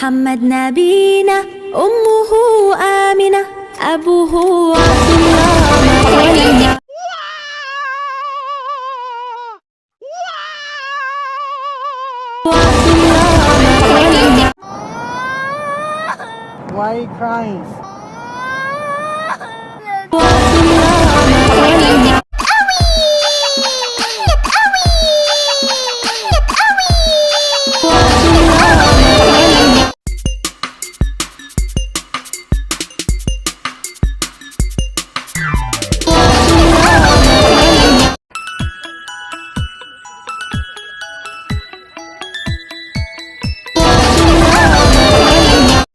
محمد نبينا، أمه آمنة، أبوه عبد الله. Why are you crying?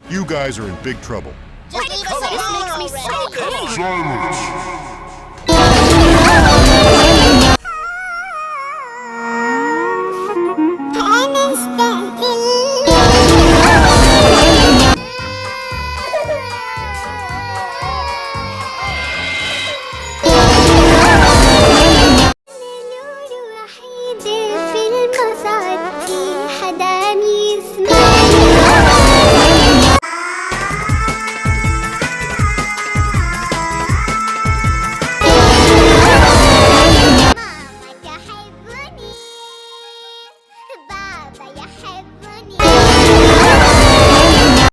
You guys are in big trouble. Just makes me so Silence!